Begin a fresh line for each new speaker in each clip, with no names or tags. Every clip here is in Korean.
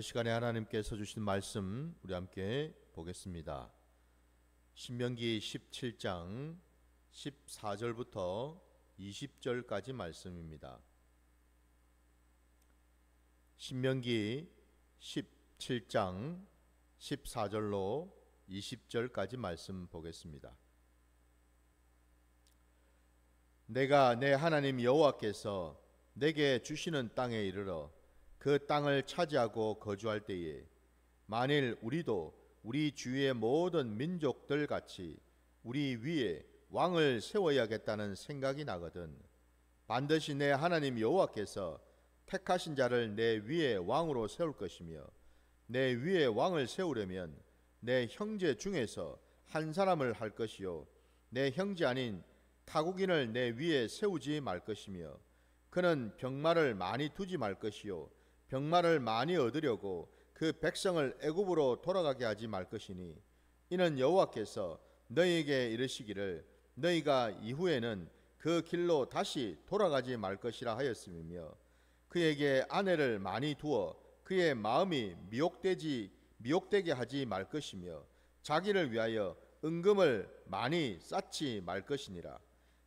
시간에 하나님께서 주신 말씀 우리 함께 보겠습니다. 신명기 17장 14절부터 20절까지 말씀입니다. 신명기 17장 14절로 20절까지 말씀 보겠습니다. 내가 내 하나님 여호와께서 내게 주시는 땅에 이르러 그 땅을 차지하고 거주할 때에 만일 우리도 우리 주위의 모든 민족들 같이 우리 위에 왕을 세워야겠다는 생각이 나거든 반드시 내 하나님 여호와께서 택하신 자를 내 위에 왕으로 세울 것이며 내 위에 왕을 세우려면 내 형제 중에서 한 사람을 할 것이요 내 형제 아닌 타국인을 내 위에 세우지 말 것이며 그는 병마를 많이 두지 말 것이요 병마를 많이 얻으려고 그 백성을 애굽으로 돌아가게 하지 말 것이니 이는 여호와께서 너희에게 이르시기를 너희가 이후에는 그 길로 다시 돌아가지 말 것이라 하였음이며 그에게 아내를 많이 두어 그의 마음이 미혹되게 하지 말 것이며 자기를 위하여 은금을 많이 쌓지 말 것이니라.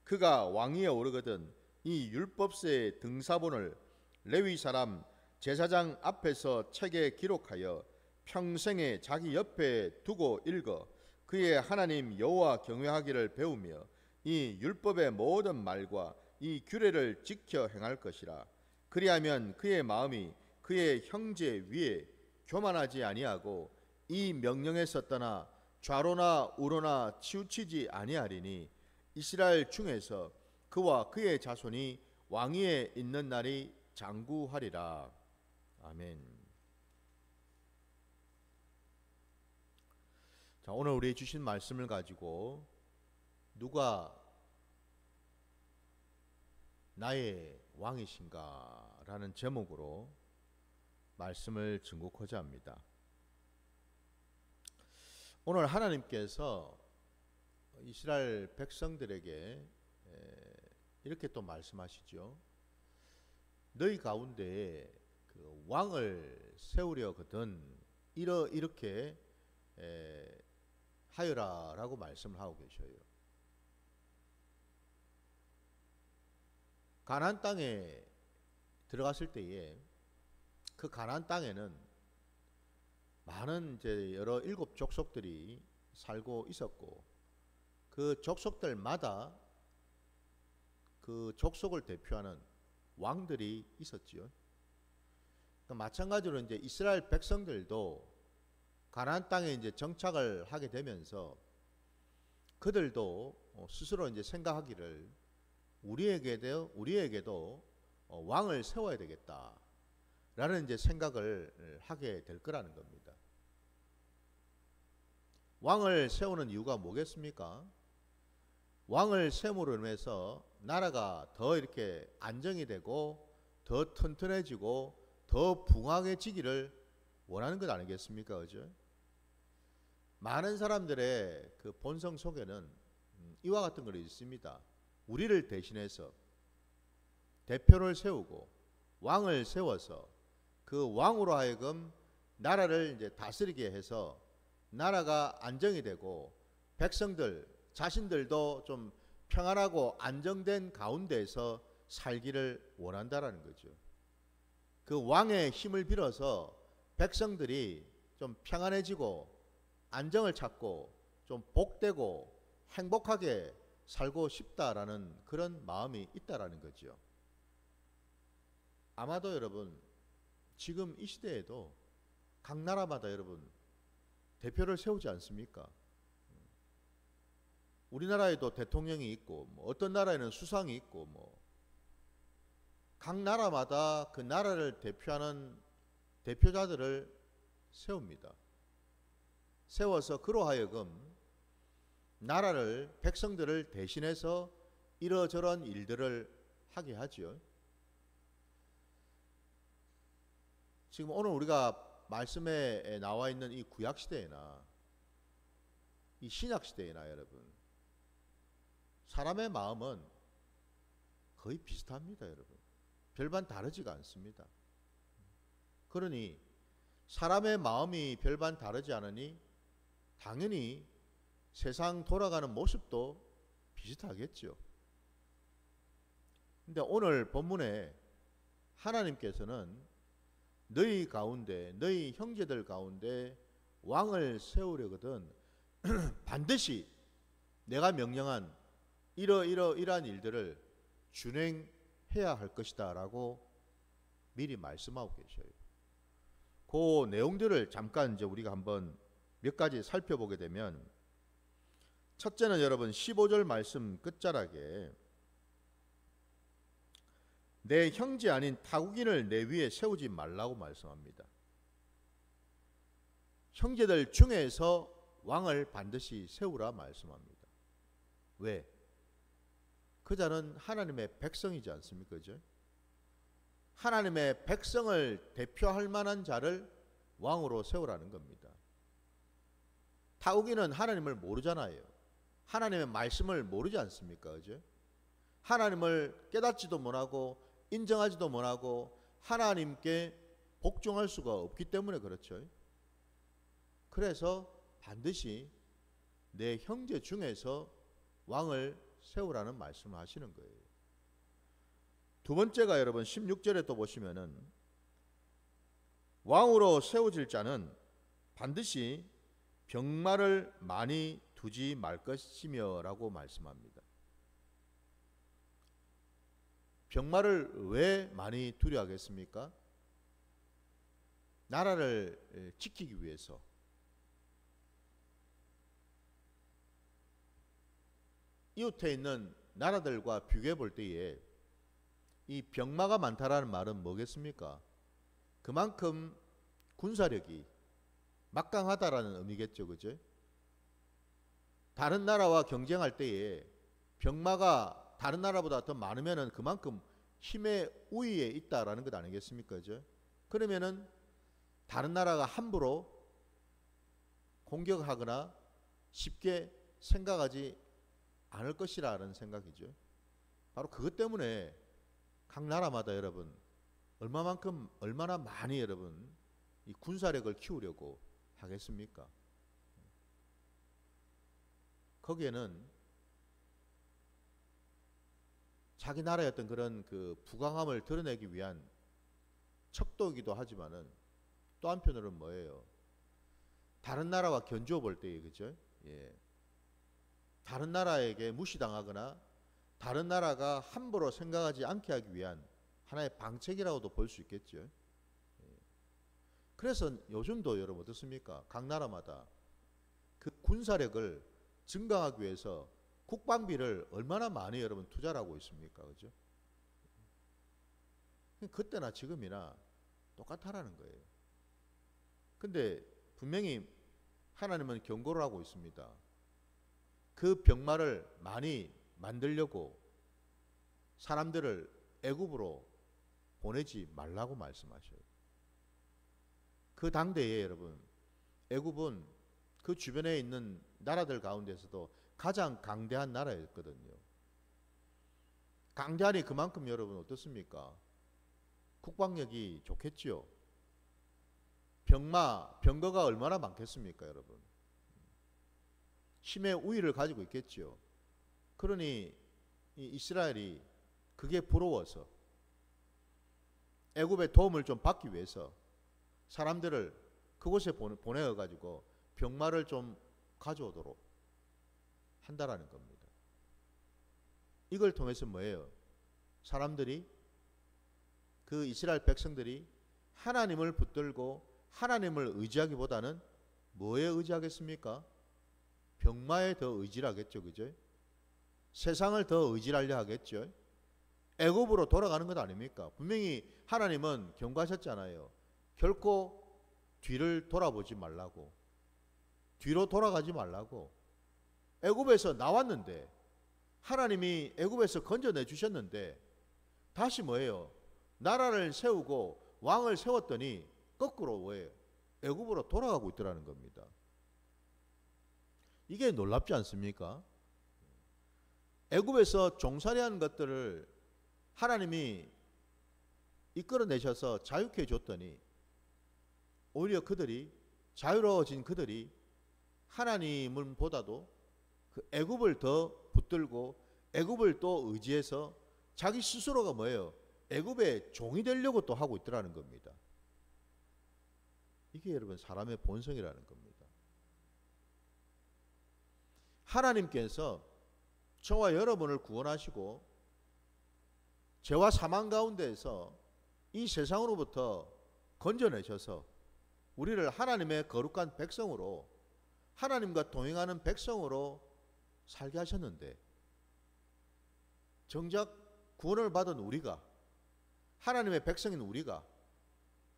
그가 왕위에 오르거든 이 율법서의 등사본을 레위 사람 제사장 앞에서 책에 기록하여 평생에 자기 옆에 두고 읽어 그의 하나님 여호와 경외하기를 배우며 이 율법의 모든 말과 이 규례를 지켜 행할 것이라. 그리하면 그의 마음이 그의 형제 위에 교만하지 아니하고 이 명령에서 떠나 좌로나 우로나 치우치지 아니하리니 이스라엘 중에서 그와 그의 자손이 왕위에 있는 날이 장구하리라. 아멘. 자, 오늘 우리 주신 말씀을 가지고 누가 나의 왕이신가 라는 제목으로 말씀을 증거하고자 합니다. 오늘 하나님께서 이스라엘 백성들에게 이렇게 또 말씀하시죠. 너희 가운데 그 왕을 세우려거든 이렇게 하여라라고 말씀을 하고 계셔요. 가나안 땅에 들어갔을 때에 그 가나안 땅에는 많은 이제 여러 일곱 족속들이 살고 있었고 그 족속들마다 그 족속을 대표하는 왕들이 있었지요. 마찬가지로 이제 이스라엘 백성들도 가나안 땅에 이제 정착을 하게 되면서 그들도 스스로 이제 생각하기를 우리에게도 왕을 세워야 되겠다라는 이제 생각을 하게 될 거라는 겁니다. 왕을 세우는 이유가 뭐겠습니까? 왕을 세움으로 인해서 나라가 더 이렇게 안정이 되고 더 튼튼해지고 더 풍성해지기를 원하는 것 아니겠습니까? 그죠? 많은 사람들의 그 본성 속에는 이와 같은 것이 있습니다. 우리를 대신해서 대표를 세우고 왕을 세워서 그 왕으로 하여금 나라를 이제 다스리게 해서 나라가 안정이 되고 백성들 자신들도 좀 평안하고 안정된 가운데에서 살기를 원한다라는 거죠. 그 왕의 힘을 빌어서 백성들이 좀 평안해지고 안정을 찾고 좀 복되고 행복하게 살고 싶다라는 그런 마음이 있다라는 거죠. 아마도 여러분 지금 이 시대에도 각 나라마다 여러분 대표를 세우지 않습니까? 우리나라에도 대통령이 있고 어떤 나라에는 수상이 있고 각 나라마다 그 나라를 대표하는 대표자들을 세웁니다. 세워서 그로 하여금 나라를 백성들을 대신해서 이러저런 일들을 하게 하죠. 지금 오늘 우리가 말씀에 나와 있는 이 구약 시대나 이 신약 시대나 여러분 사람의 마음은 거의 비슷합니다, 여러분. 별반 다르지가 않습니다. 그러니 사람의 마음이 별반 다르지 않으니 당연히 세상 돌아가는 모습도 비슷하겠죠. 근데 오늘 본문에 하나님께서는 너희 가운데, 너희 형제들 가운데 왕을 세우려거든 반드시 내가 명령한 이러이러이러한 일들을 준행해야 할 것이다 라고 미리 말씀하고 계셔요. 그 내용들을 잠깐 이제 우리가 한번 몇 가지 살펴보게 되면, 첫째는 여러분 15절 말씀 끝자락에 내 형제 아닌 타국인을 내 위에 세우지 말라고 말씀합니다. 형제들 중에서 왕을 반드시 세우라 말씀합니다. 왜? 그 자는 하나님의 백성이지 않습니까? 그죠? 하나님의 백성을 대표할 만한 자를 왕으로 세우라는 겁니다. 타국인은 하나님을 모르잖아요. 하나님의 말씀을 모르지 않습니까? 그죠? 하나님을 깨닫지도 못하고 인정하지도 못하고 하나님께 복종할 수가 없기 때문에 그렇죠. 그래서 반드시 내 형제 중에서 왕을 세우라는 말씀을 하시는 거예요. 두 번째가 여러분 16절에 또 보시면은 왕으로 세워질 자는 반드시 병마를 많이 두지 말 것이며 라고 말씀합니다. 병마를 왜 많이 두려 하겠습니까? 나라를 지키기 위해서. 이웃에 있는 나라들과 비교해 볼 때에 이 병마가 많다라는 말은 뭐겠습니까? 그만큼 군사력이 막강하다라는 의미겠죠. 그죠? 다른 나라와 경쟁할 때에 병마가 다른 나라보다 더 많으면은 그만큼 힘의 우위에 있다라는 것 아니겠습니까? 그죠? 그러면은 다른 나라가 함부로 공격하거나 쉽게 생각하지 않을 것이라는 생각이죠. 바로 그것 때문에 각 나라마다 여러분 얼마나 많이 여러분 이 군사력을 키우려고 하겠습니까? 거기에는 자기 나라의 어떤 그런 그 부강함을 드러내기 위한 척도이기도 하지만은 또 한편으로는 뭐예요? 다른 나라와 견주어 볼 때에 그죠? 예. 다른 나라에게 무시당하거나 다른 나라가 함부로 생각하지 않게 하기 위한 하나의 방책이라고도 볼 수 있겠죠. 예. 그래서 요즘도 여러분 어떻습니까? 각 나라마다 그 군사력을 증강하기 위해서 국방비를 얼마나 많이 여러분 투자를 하고 있습니까? 그죠? 그때나 지금이나 똑같다라는 거예요. 근데 분명히 하나님은 경고를 하고 있습니다. 그 병마를 많이 만들려고 사람들을 애굽으로 보내지 말라고 말씀하셔요. 그 당대에 여러분 애굽은 그 주변에 있는 나라들 가운데서도 가장 강대한 나라였거든요. 강대하니 그만큼 여러분 어떻습니까? 국방력이 좋겠지요. 병거가 얼마나 많겠습니까, 여러분? 힘의 우위를 가지고 있겠지요. 그러니 이 이스라엘이 그게 부러워서 애굽의 도움을 좀 받기 위해서 사람들을 그곳에 보내어 가지고 병마를 좀 가져오도록 한다라는 겁니다. 이걸 통해서 뭐예요? 사람들이 그 이스라엘 백성들이 하나님을 붙들고 하나님을 의지하기보다는 뭐에 의지하겠습니까? 병마에 더 의지를 하겠죠. 그죠? 세상을 더 의지를 하려 하겠죠. 애굽으로 돌아가는 것 아닙니까? 분명히 하나님은 경고하셨잖아요. 결코 뒤를 돌아보지 말라고. 뒤로 돌아가지 말라고. 애굽에서 나왔는데 하나님이 애굽에서 건져내 주셨는데 다시 뭐예요? 나라를 세우고 왕을 세웠더니 거꾸로 뭐예요? 애굽으로 돌아가고 있더라는 겁니다. 이게 놀랍지 않습니까? 애굽에서 종살이하는 것들을 하나님이 이끌어내셔서 자유케 해줬더니 오히려 그들이 자유로워진 그들이 하나님을 보다도 그 애굽을 더 붙들고 애굽을 또 의지해서 자기 스스로가 뭐예요? 애굽의 종이 되려고 또 하고 있더라는 겁니다. 이게 여러분 사람의 본성이라는 겁니다. 하나님께서 저와 여러분을 구원하시고 죄와 사망 가운데에서 이 세상으로부터 건져내셔서 우리를 하나님의 거룩한 백성으로, 하나님과 동행하는 백성으로 살게 하셨는데, 정작 구원을 받은 우리가, 하나님의 백성인 우리가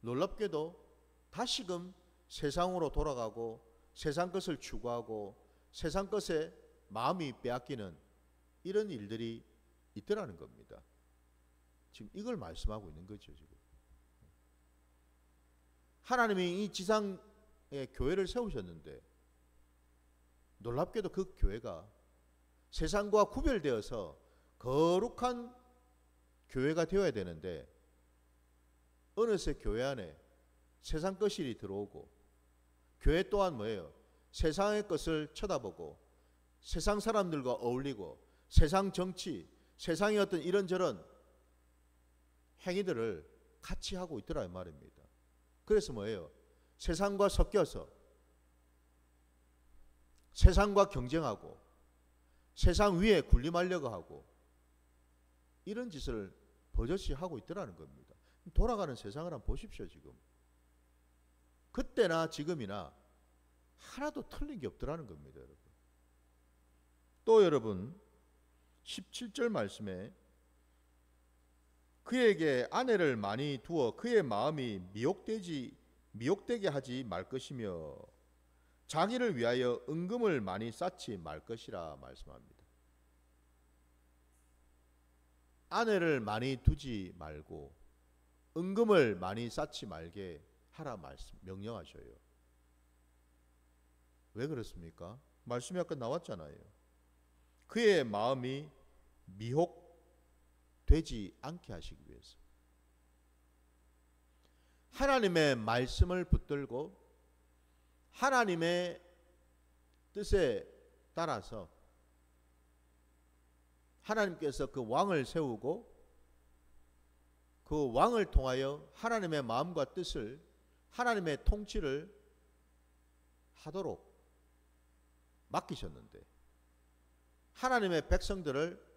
놀랍게도 다시금 세상으로 돌아가고 세상 것을 추구하고 세상 것에 마음이 빼앗기는 이런 일들이 있더라는 겁니다. 지금 이걸 말씀하고 있는 거죠. 지금 하나님이 이 지상에 교회를 세우셨는데 놀랍게도 그 교회가 세상과 구별되어서 거룩한 교회가 되어야 되는데, 어느새 교회 안에 세상 것이 들어오고, 교회 또한 뭐예요? 세상의 것을 쳐다보고 세상 사람들과 어울리고 세상 정치, 세상의 어떤 이런저런 행위들을 같이 하고 있더라 이 말입니다. 그래서 뭐예요? 세상과 섞여서 세상과 경쟁하고 세상 위에 군림하려고 하고 이런 짓을 버젓이 하고 있더라는 겁니다. 돌아가는 세상을 한번 보십시오. 지금 그때나 지금이나 하나도 틀린 게 없더라는 겁니다. 여러분. 또 여러분 17절 말씀에 그에게 아내를 많이 두어 그의 마음이 미혹되게 하지 말 것이며 자기를 위하여 은금을 많이 쌓지 말 것이라 말씀합니다. 아내를 많이 두지 말고 은금을 많이 쌓지 말게 하라 명령하셔요. 왜 그렇습니까? 말씀이 아까 나왔잖아요. 그의 마음이 미혹되지 않게 하시기 위해서. 하나님의 말씀을 붙들고 하나님의 뜻에 따라서 하나님께서 그 왕을 세우고 그 왕을 통하여 하나님의 마음과 뜻을, 하나님의 통치를 하도록 맡기셨는데, 하나님의 백성들을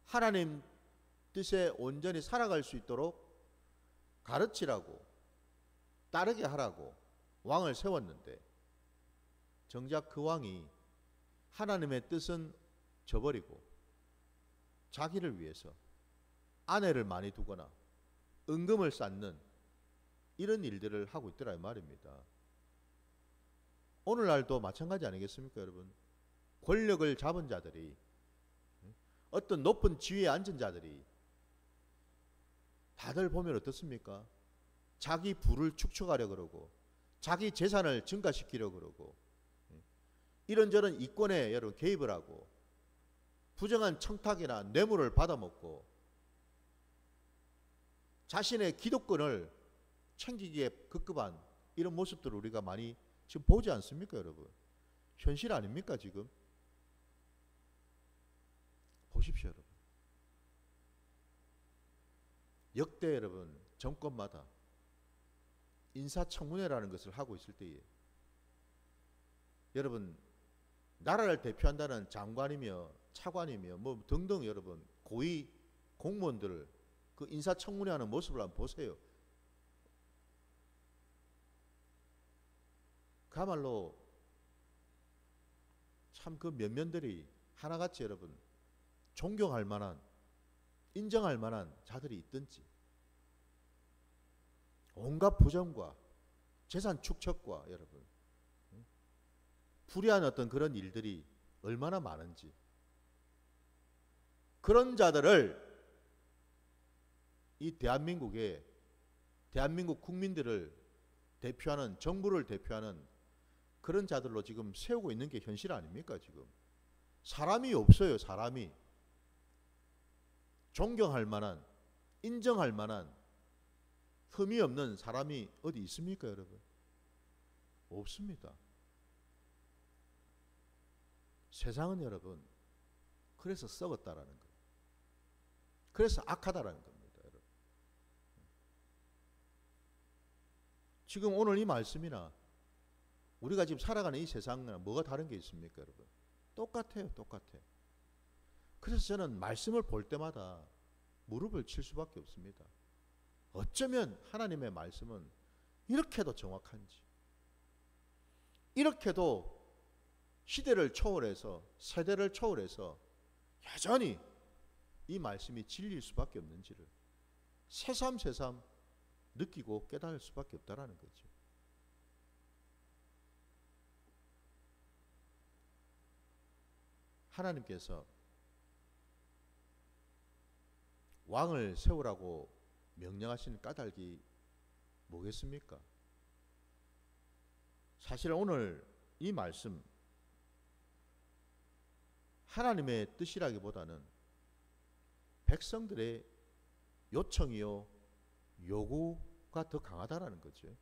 하나님 뜻에 온전히 살아갈 수 있도록 가르치라고, 따르게 하라고 왕을 세웠는데, 정작 그 왕이 하나님의 뜻은 저버리고 자기를 위해서 아내를 많이 두거나 은금을 쌓는 이런 일들을 하고 있더라 이 말입니다. 오늘날도 마찬가지 아니겠습니까 여러분? 권력을 잡은 자들이, 어떤 높은 지위에 앉은 자들이 다들 보면 어떻습니까? 자기 부를 축적하려 그러고 자기 재산을 증가시키려 그러고 이런저런 이권에 여러분 개입을 하고 부정한 청탁이나 뇌물을 받아먹고 자신의 기득권을 챙기기에 급급한 이런 모습들을 우리가 많이 지금 보지 않습니까 여러분? 현실 아닙니까 지금? 보십시오 여러분. 역대 여러분 정권마다 인사청문회라는 것을 하고 있을 때에 여러분 나라를 대표한다는 장관이며 차관이며 뭐 등등 여러분 고위 공무원들을 그 인사청문회하는 모습을 한번 보세요. 그야말로 참 그 면면들이 하나같이 여러분 존경할 만한, 인정할 만한 자들이 있든지 온갖 부정과 재산 축척과 여러분 불의한 어떤 그런 일들이 얼마나 많은지, 그런 자들을 이 대한민국 국민들을 대표하는, 정부를 대표하는 그런 자들로 지금 세우고 있는 게 현실 아닙니까 지금? 사람이 없어요. 사람이 존경할 만한, 인정할 만한 흠이 없는 사람이 어디 있습니까, 여러분? 없습니다. 세상은 여러분 그래서 썩었다라는 거예요. 그래서 악하다라는 겁니다, 여러분. 지금 오늘 이 말씀이나 우리가 지금 살아가는 이 세상은 뭐가 다른 게 있습니까, 여러분? 똑같아요, 똑같아요. 그래서 저는 말씀을 볼 때마다 무릎을 칠 수밖에 없습니다. 어쩌면 하나님의 말씀은 이렇게도 정확한지, 이렇게도 시대를 초월해서, 세대를 초월해서 여전히 이 말씀이 진리일 수밖에 없는지를 새삼새삼 느끼고 깨달을 수밖에 없다라는 거죠. 하나님께서 왕을 세우라고 명령하시는 까닭이 뭐겠습니까? 사실 오늘 이 말씀 하나님의 뜻이라기보다는 백성들의 요청이요 요구가 더 강하다라는 거죠.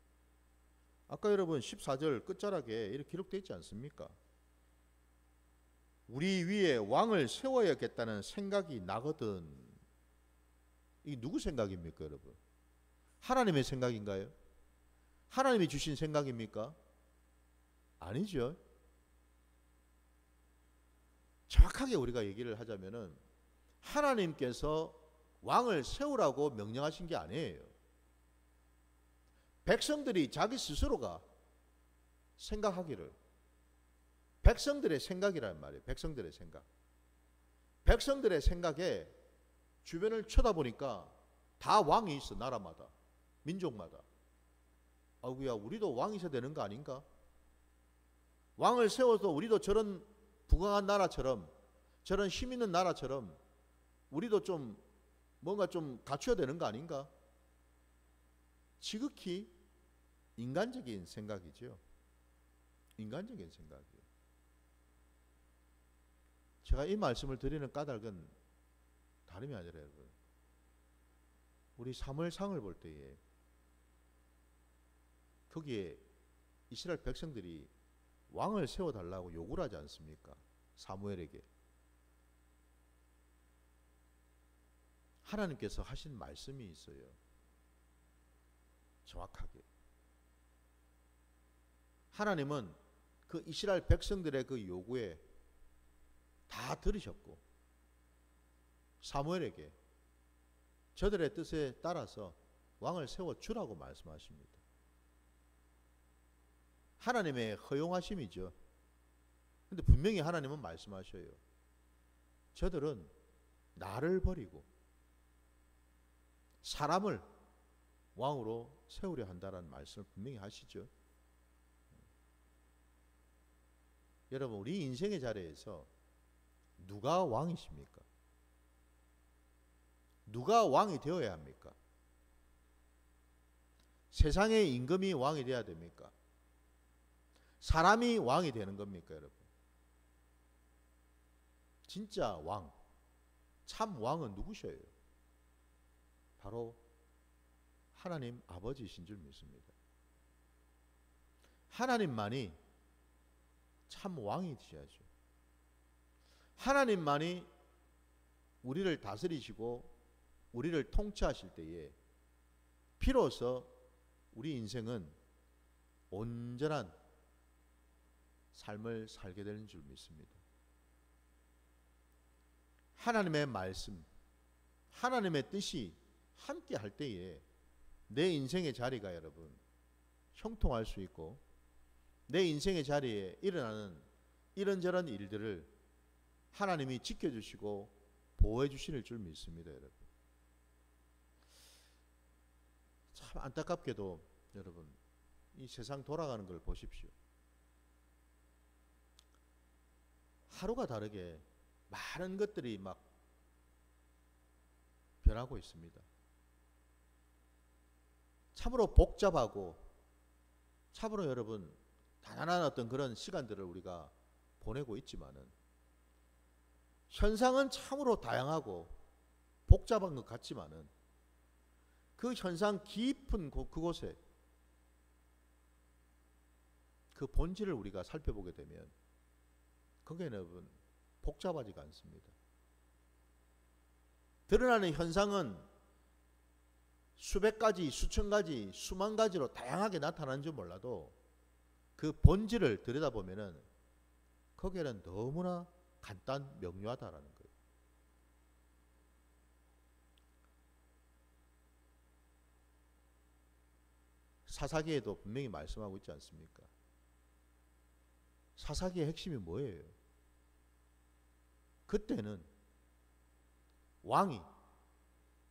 아까 여러분 14절 끝자락에 이렇게 기록되어 있지 않습니까? 우리 위에 왕을 세워야겠다는 생각이 나거든. 이게 누구 생각입니까, 여러분? 하나님의 생각인가요? 하나님이 주신 생각입니까? 아니죠. 정확하게 우리가 얘기를 하자면은 하나님께서 왕을 세우라고 명령하신 게 아니에요. 백성들이 자기 스스로가 생각하기를, 백성들의 생각이란 말이에요. 백성들의 생각. 백성들의 생각에 주변을 쳐다보니까 다 왕이 있어. 나라마다, 민족마다. 아구야, 우리도 왕이 있어야 되는 거 아닌가? 왕을 세워서 우리도 저런 부강한 나라처럼, 저런 힘 있는 나라처럼 우리도 좀 뭔가 좀 갖춰야 되는 거 아닌가? 지극히 인간적인 생각이죠. 인간적인 생각이에요. 제가 이 말씀을 드리는 까닭은 다름이 아니라 여러분, 우리 사무엘상을 볼 때에 거기에 이스라엘 백성들이 왕을 세워달라고 요구를 하지 않습니까? 사무엘에게. 하나님께서 하신 말씀이 있어요. 정확하게. 하나님은 그 이스라엘 백성들의 그 요구에 다 들으셨고 사무엘에게 저들의 뜻에 따라서 왕을 세워주라고 말씀하십니다. 하나님의 허용하심이죠. 근데 분명히 하나님은 말씀하셔요. 저들은 나를 버리고 사람을 왕으로 세우려 한다는 말씀을 분명히 하시죠. 여러분, 우리 인생의 자리에서 누가 왕이십니까? 누가 왕이 되어야 합니까? 세상의 임금이 왕이 되어야 됩니까? 사람이 왕이 되는 겁니까, 여러분? 진짜 왕, 참 왕은 누구셔요? 바로 하나님 아버지이신 줄 믿습니다. 하나님만이 참 왕이 되셔야죠. 하나님만이 우리를 다스리시고 우리를 통치하실 때에 비로소 우리 인생은 온전한 삶을 살게 되는 줄 믿습니다. 하나님의 말씀, 하나님의 뜻이 함께 할 때에 내 인생의 자리가 여러분 형통할 수 있고 내 인생의 자리에 일어나는 이런저런 일들을 하나님이 지켜주시고 보호해 주실 줄 믿습니다, 여러분. 참 안타깝게도 여러분 이 세상 돌아가는 걸 보십시오. 하루가 다르게 많은 것들이 막 변하고 있습니다. 참으로 복잡하고 참으로 여러분 단단한 어떤 그런 시간들을 우리가 보내고 있지만은 현상은 참으로 다양하고 복잡한 것 같지만은 그 현상 깊은 그곳에 그 본질을 우리가 살펴보게 되면 거기에는 복잡하지가 않습니다. 드러나는 현상은 수백 가지, 수천 가지, 수만 가지로 다양하게 나타나는 줄 몰라도 그 본질을 들여다보면은 거기에는 너무나 간단 명료하다라는 거예요. 사사기에도 분명히 말씀하고 있지 않습니까? 사사기의 핵심이 뭐예요? 그때는 왕이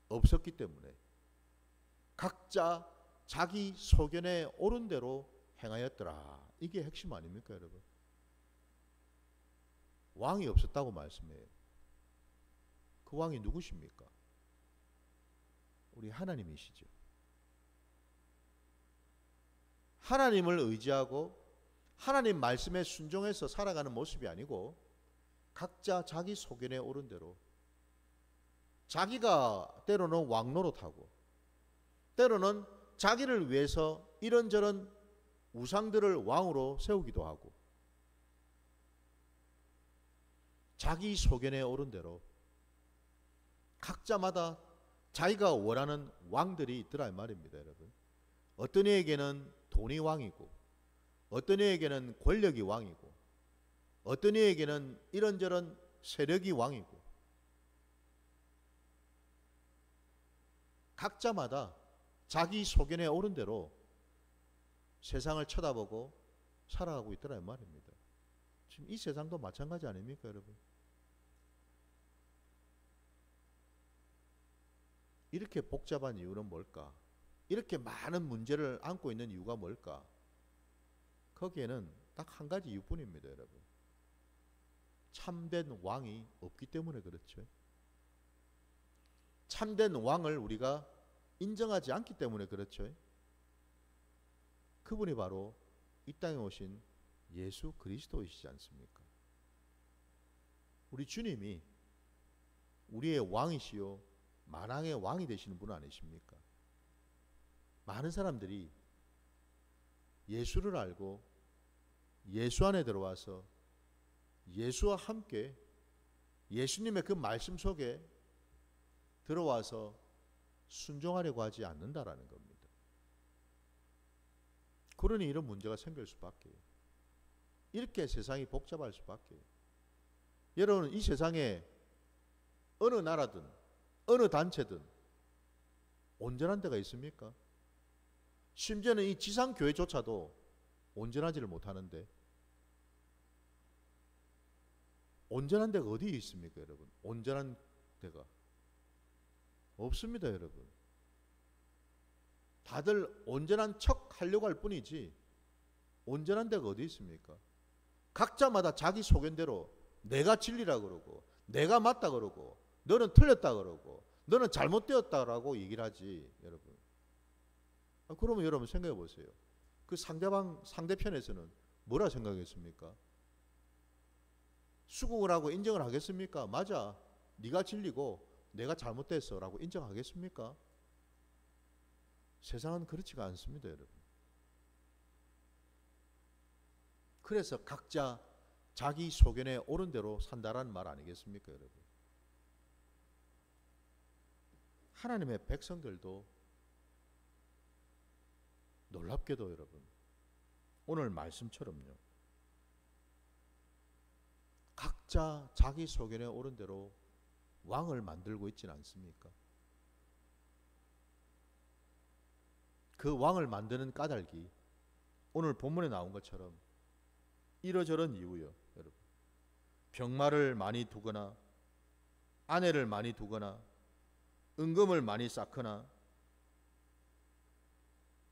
없었기 때문에 각자 자기 소견에 옳은 대로 행하였더라. 이게 핵심 아닙니까, 여러분? 왕이 없었다고 말씀해요. 그 왕이 누구십니까? 우리 하나님이시죠. 하나님을 의지하고 하나님 말씀에 순종해서 살아가는 모습이 아니고 각자 자기 소견에 옳은 대로 자기가 때로는 왕노릇하고 때로는 자기를 위해서 이런저런 우상들을 왕으로 세우기도 하고 자기 소견에 옳은 대로 각자마다 자기가 원하는 왕들이 있더라 이 말입니다, 여러분. 어떤 이에게는 돈이 왕이고 어떤 이에게는 권력이 왕이고 어떤 이에게는 이런저런 세력이 왕이고 각자마다 자기 소견에 옳은 대로 세상을 쳐다보고 살아가고 있더라 이 말입니다. 지금 이 세상도 마찬가지 아닙니까, 여러분? 이렇게 복잡한 이유는 뭘까? 이렇게 많은 문제를 안고 있는 이유가 뭘까? 거기에는 딱 한 가지 이유뿐입니다, 여러분. 참된 왕이 없기 때문에 그렇죠. 참된 왕을 우리가 인정하지 않기 때문에 그렇죠. 그분이 바로 이 땅에 오신 예수 그리스도이시지 않습니까? 우리 주님이 우리의 왕이시요 만왕의 왕이 되시는 분 아니십니까? 많은 사람들이 예수를 알고 예수 안에 들어와서 예수와 함께 예수님의 그 말씀 속에 들어와서 순종하려고 하지 않는다라는 겁니다. 그러니 이런 문제가 생길 수밖에. 이렇게 세상이 복잡할 수밖에. 여러분, 이 세상에 어느 나라든 어느 단체든 온전한 데가 있습니까? 심지어는 이 지상교회조차도 온전하지를 못하는데 온전한 데가 어디에 있습니까, 여러분? 온전한 데가 없습니다, 여러분. 다들 온전한 척 하려고 할 뿐이지 온전한 데가 어디 있습니까? 각자마다 자기 소견대로 내가 진리라 그러고 내가 맞다 그러고 너는 틀렸다 그러고 너는 잘못되었다라고 얘기를 하지, 여러분. 그러면 여러분 생각해 보세요. 그 상대편에서는 뭐라 생각했습니까? 수긍을 하고 인정을 하겠습니까? 맞아, 네가 진리고 내가 잘못됐어 라고 인정하겠습니까? 세상은 그렇지가 않습니다, 여러분. 그래서 각자 자기 소견에 옳은 대로 산다라는 말 아니겠습니까, 여러분? 하나님의 백성들도 놀랍게도 여러분 오늘 말씀처럼요 각자 자기 소견에 옳은 대로 왕을 만들고 있지는 않습니까? 그 왕을 만드는 까닭이 오늘 본문에 나온 것처럼 이러저런 이유요, 여러분. 병마를 많이 두거나 아내를 많이 두거나 은금을 많이 쌓거나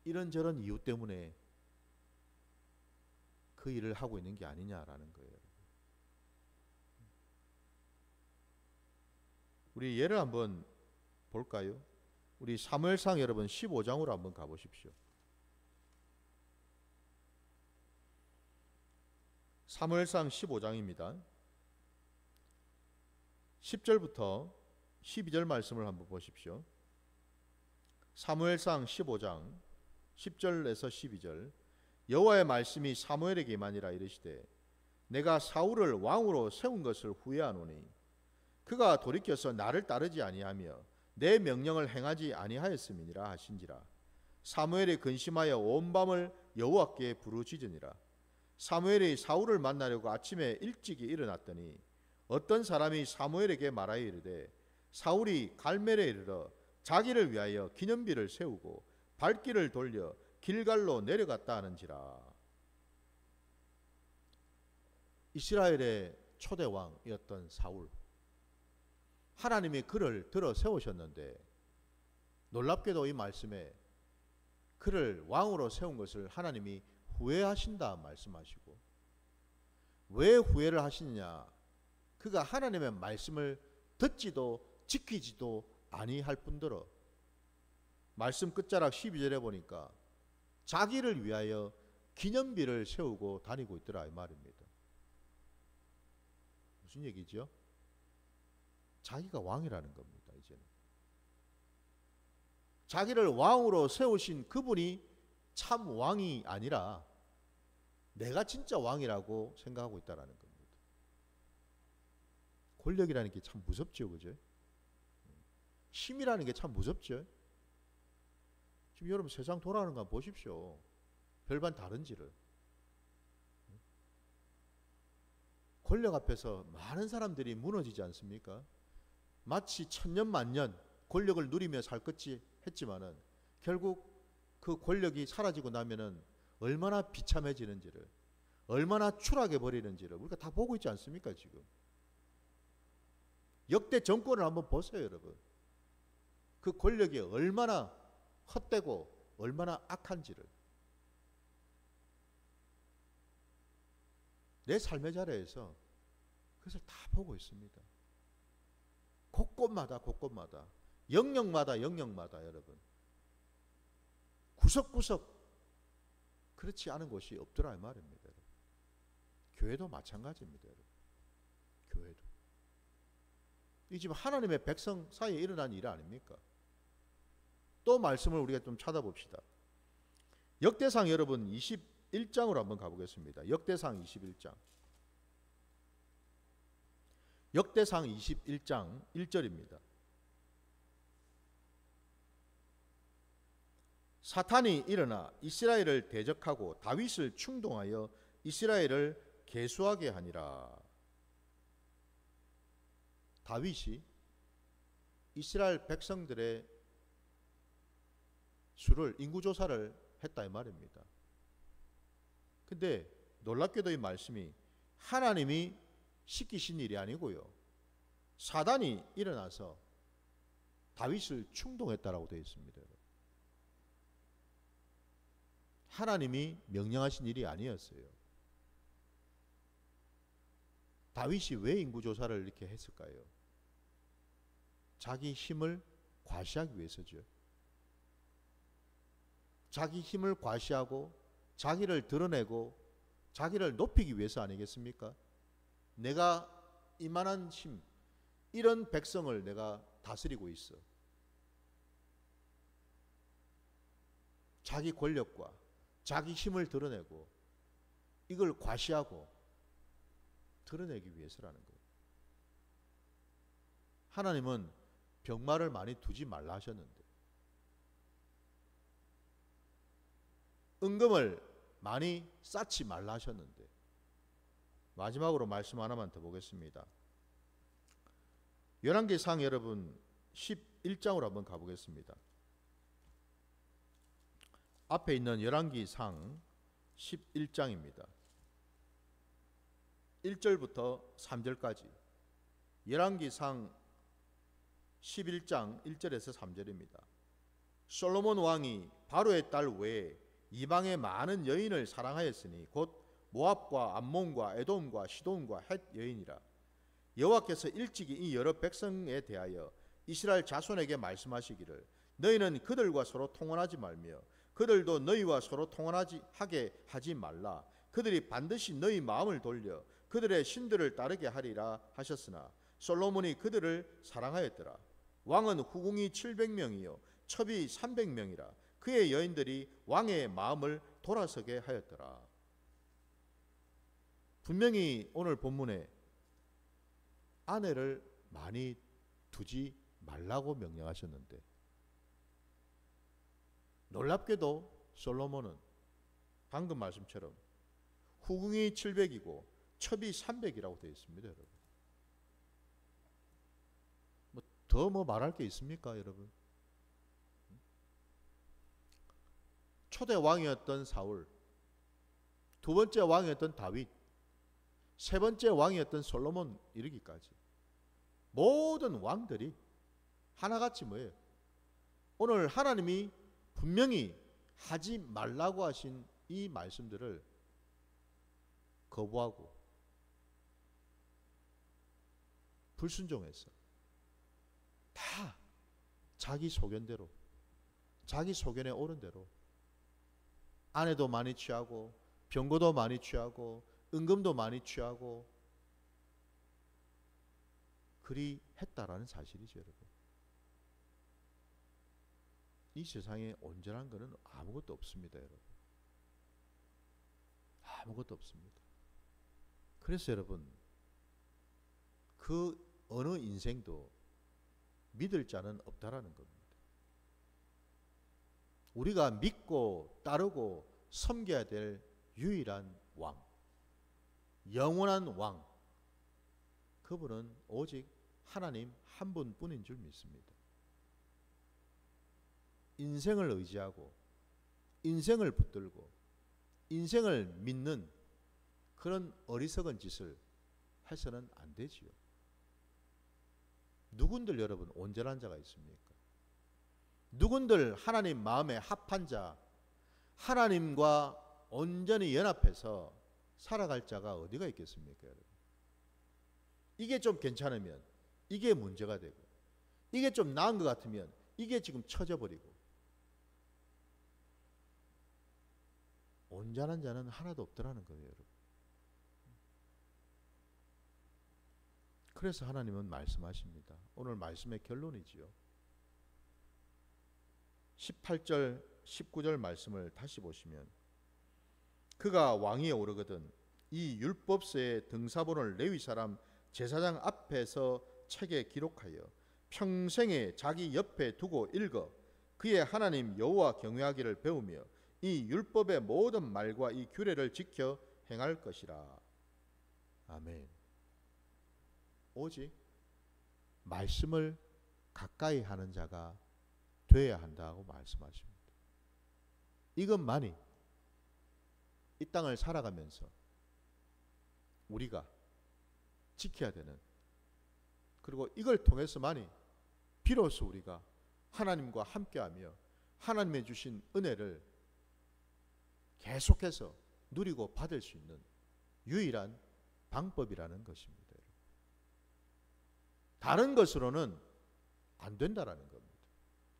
이런저런 이유 때문에 그 일을 하고 있는 게 아니냐라는 거예요. 우리 예를 한번 볼까요? 우리 사무엘상 여러분 15장으로 한번 가보십시오. 사무엘상 15장입니다. 10절부터 12절 말씀을 한번 보십시오. 사무엘상 15장 10절에서 12절. 여호와의 말씀이 사무엘에게 임하니라. 이르시되 내가 사울을 왕으로 세운 것을 후회하노니 그가 돌이켜서 나를 따르지 아니하며 내 명령을 행하지 아니하였음이니라 하신지라. 사무엘이 근심하여 온 밤을 여호와께 부르짖으니라. 사무엘이 사울을 만나려고 아침에 일찍이 일어났더니 어떤 사람이 사무엘에게 말하여 이르되 사울이 갈멜에 이르러 자기를 위하여 기념비를 세우고 발길을 돌려 길갈로 내려갔다 하는지라. 이스라엘의 초대 왕이었던 사울, 하나님이 그를 들어 세우셨는데 놀랍게도 이 말씀에 그를 왕으로 세운 것을 하나님이 후회하신다 말씀하시고, 왜 후회를 하시느냐? 그가 하나님의 말씀을 듣지도 지키지도 아니할 뿐더러 말씀 끝자락 12절에 보니까 자기를 위하여 기념비를 세우고 다니고 있더라 이 말입니다. 무슨 얘기죠? 자기가 왕이라는 겁니다. 이제는 자기를 왕으로 세우신 그분이 참 왕이 아니라 내가 진짜 왕이라고 생각하고 있다라는 겁니다. 권력이라는 게 참 무섭죠, 그죠? 힘이라는 게 참 무섭죠. 지금 여러분 세상 돌아가는 거 보십시오. 별반 다른지를. 권력 앞에서 많은 사람들이 무너지지 않습니까? 마치 천년만년 권력을 누리며 살 것이 했지만은 결국 그 권력이 사라지고 나면은 얼마나 비참해지는지를, 얼마나 추락해 버리는지를 우리가 다 보고 있지 않습니까? 지금 역대 정권을 한번 보세요, 여러분. 그 권력이 얼마나 헛되고 얼마나 악한지를 내 삶의 자리에서 그것을 다 보고 있습니다. 곳곳마다 영역마다 여러분, 구석구석 그렇지 않은 곳이 없더라 이 말입니다. 여러분. 교회도 마찬가지입니다. 여러분. 교회도 이 지금 하나님의 백성 사이에 일어난 일 아닙니까? 또 말씀을 우리가 좀 찾아봅시다. 역대상 여러분 21장으로 한번 가보겠습니다. 역대상 21장. 역대상 21장 1절입니다. 사탄이 일어나 이스라엘을 대적하고 다윗을 충동하여 이스라엘을 계수하게 하니라. 다윗이 이스라엘 백성들의 수를 인구조사를 했다 이 말입니다. 근데 놀랍게도 이 말씀이 하나님이 시키신 일이 아니고요, 사단이 일어나서 다윗을 충동했다라고 되어 있습니다. 하나님이 명령하신 일이 아니었어요. 다윗이 왜 인구조사를 이렇게 했을까요? 자기 힘을 과시하기 위해서죠. 자기 힘을 과시하고 자기를 드러내고 자기를 높이기 위해서 아니겠습니까? 내가 이만한 힘, 이런 백성을 내가 다스리고 있어. 자기 권력과 자기 힘을 드러내고 이걸 과시하고 드러내기 위해서라는 거예요. 하나님은 병마를 많이 두지 말라 하셨는데, 은금을 많이 쌓지 말라 하셨는데, 마지막으로 말씀 하나만 더 보겠습니다. 열왕기상 여러분 11장으로 한번 가보겠습니다. 앞에 있는 열왕기상 11장입니다. 1절부터 3절까지. 열왕기상 11장 1절에서 3절입니다. 솔로몬 왕이 바로의 딸 외에 이방의 많은 여인을 사랑하였으니 곧 모압과 암몬과 에돔과 시돈과 헷 여인이라. 여호와께서 일찍이 이 여러 백성에 대하여 이스라엘 자손에게 말씀하시기를 너희는 그들과 서로 통혼하지 말며 그들도 너희와 서로 통혼하게 하지 말라. 그들이 반드시 너희 마음을 돌려 그들의 신들을 따르게 하리라 하셨으나 솔로몬이 그들을 사랑하였더라. 왕은 후궁이 700명이요 첩이 300명이라 그의 여인들이 왕의 마음을 돌아서게 하였더라. 분명히 오늘 본문에 아내를 많이 두지 말라고 명령하셨는데, 놀랍게도 솔로몬은 방금 말씀처럼 후궁이 700이고 첩이 300이라고 되어 있습니다. 여러분, 더 말할 게 있습니까, 여러분? 초대 왕이었던 사울, 두 번째 왕이었던 다윗, 세 번째 왕이었던 솔로몬 이르기까지 모든 왕들이 하나같이 뭐예요? 오늘 하나님이 분명히 하지 말라고 하신 이 말씀들을 거부하고 불순종해서 다 자기 소견대로, 자기 소견에 옳은 대로 아내도 많이 취하고 병고도 많이 취하고 은금도 많이 취하고 그리 했다라는 사실이죠, 여러분. 이 세상에 온전한 것은 아무것도 없습니다, 여러분. 아무것도 없습니다. 그래서 여러분, 그 어느 인생도 믿을 자는 없다라는 겁니다. 우리가 믿고 따르고 섬겨야 될 유일한 왕, 영원한 왕, 그분은 오직 하나님 한 분뿐인 줄 믿습니다. 인생을 의지하고 인생을 붙들고 인생을 믿는 그런 어리석은 짓을 해서는 안 되지요. 누군들 여러분 온전한 자가 있습니까? 누군들 하나님 마음에 합한 자, 하나님과 온전히 연합해서 살아갈 자가 어디가 있겠습니까, 여러분? 이게 좀 괜찮으면 이게 문제가 되고, 이게 좀 나은 것 같으면 이게 지금 처져버리고, 온전한 자는 하나도 없더라는 거예요, 여러분. 그래서 하나님은 말씀하십니다. 오늘 말씀의 결론이지요. 18절 19절 말씀을 다시 보시면, 그가 왕위에 오르거든 이 율법서의 등사본을 레위 사람 제사장 앞에서 책에 기록하여 평생에 자기 옆에 두고 읽어 그의 하나님 여호와 경외하기를 배우며 이 율법의 모든 말과 이 규례를 지켜 행할 것이라. 아멘. 오직 말씀을 가까이 하는 자가 되어야 한다고 말씀하십니다. 이것만이 이 땅을 살아가면서 우리가 지켜야 되는, 그리고 이걸 통해서만이 비로소 우리가 하나님과 함께하며 하나님의 주신 은혜를 계속해서 누리고 받을 수 있는 유일한 방법이라는 것입니다. 다른 것으로는 안 된다라는 겁니다.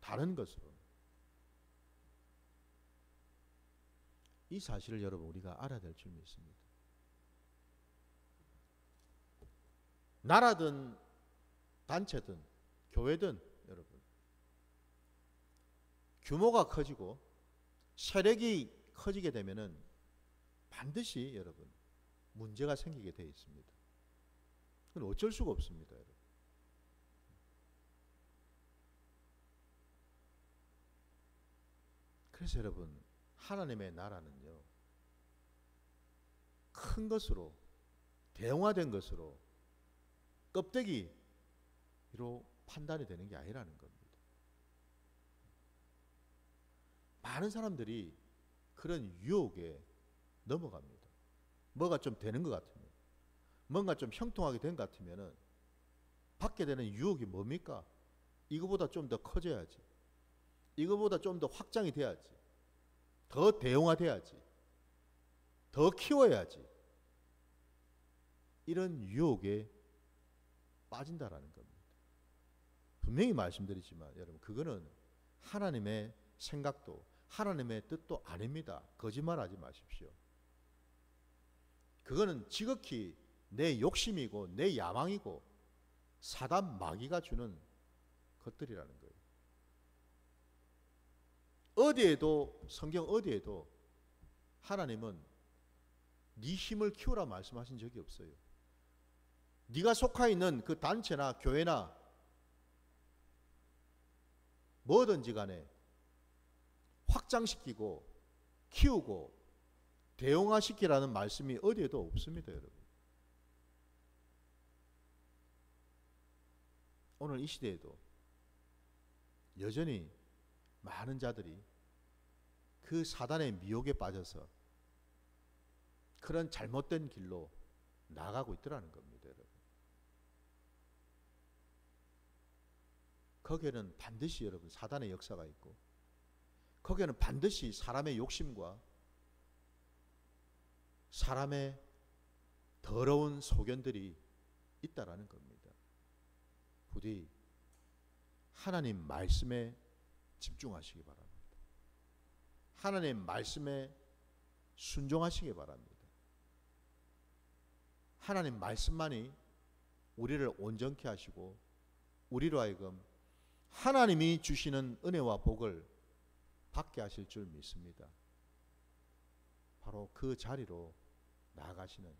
다른 것으로는. 이 사실을 여러분 우리가 알아야 될 줄 믿습니다. 나라든 단체든 교회든 여러분, 규모가 커지고 세력이 커지게 되면은 반드시 여러분 문제가 생기게 되어 있습니다. 그건 어쩔 수가 없습니다, 여러분. 그래서 여러분, 하나님의 나라는요, 큰 것으로, 대형화된 것으로, 껍데기로 판단이 되는 게 아니라는 겁니다. 많은 사람들이 그런 유혹에 넘어갑니다. 뭐가 좀 되는 것 같으면, 뭔가 좀 형통하게 된 것 같으면은 받게 되는 유혹이 뭡니까? 이거보다 좀 더 커져야지, 이거보다 좀 더 확장이 돼야지, 더 대형화돼야지, 더 키워야지, 이런 유혹에 빠진다라는 겁니다. 분명히 말씀드리지만 여러분, 그거는 하나님의 생각도 하나님의 뜻도 아닙니다. 거짓말하지 마십시오. 그거는 지극히 내 욕심이고 내 야망이고 사단 마귀가 주는 것들이라는 거예요. 어디에도, 성경 어디에도 하나님은 네 힘을 키우라 말씀하신 적이 없어요. 네가 속해 있는 그 단체나 교회나 뭐든지 간에 확장시키고 키우고 대용화시키라는 말씀이 어디에도 없습니다, 여러분. 오늘 이 시대에도 여전히 많은 자들이 그 사단의 미혹에 빠져서 그런 잘못된 길로 나가고 있더라는 겁니다, 여러분. 거기에는 반드시 여러분 사단의 역사가 있고, 거기에는 반드시 사람의 욕심과 사람의 더러운 소견들이 있다라는 겁니다. 부디 하나님 말씀에 집중하시기 바랍니다. 하나님 말씀에 순종하시기 바랍니다. 하나님 말씀만이 우리를 온전케 하시고 우리로 하여금 하나님이 주시는 은혜와 복을 받게 하실 줄 믿습니다. 바로 그 자리로 나아가시는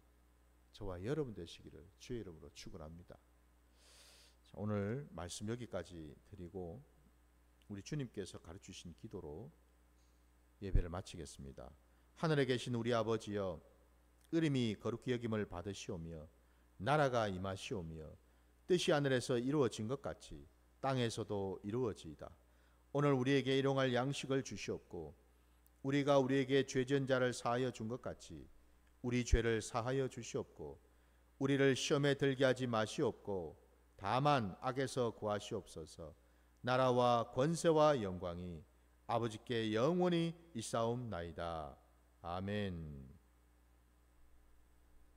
저와 여러분 되시기를 주의 이름으로 축원합니다. 오늘 말씀 여기까지 드리고 우리 주님께서 가르치신 기도로 예배를 마치겠습니다. 하늘에 계신 우리 아버지여, 이름이 거룩히 여김을 받으시오며 나라가 임하시오며 뜻이 하늘에서 이루어진 것 같이 땅에서도 이루어지이다. 오늘 우리에게 일용할 양식을 주시옵고 우리가 우리에게 죄진 자를 사하여 준 것 같이 우리 죄를 사하여 주시옵고 우리를 시험에 들게 하지 마시옵고 다만 악에서 구하시옵소서. 나라와 권세와 영광이 아버지께 영원히 있사옵나이다. 아멘.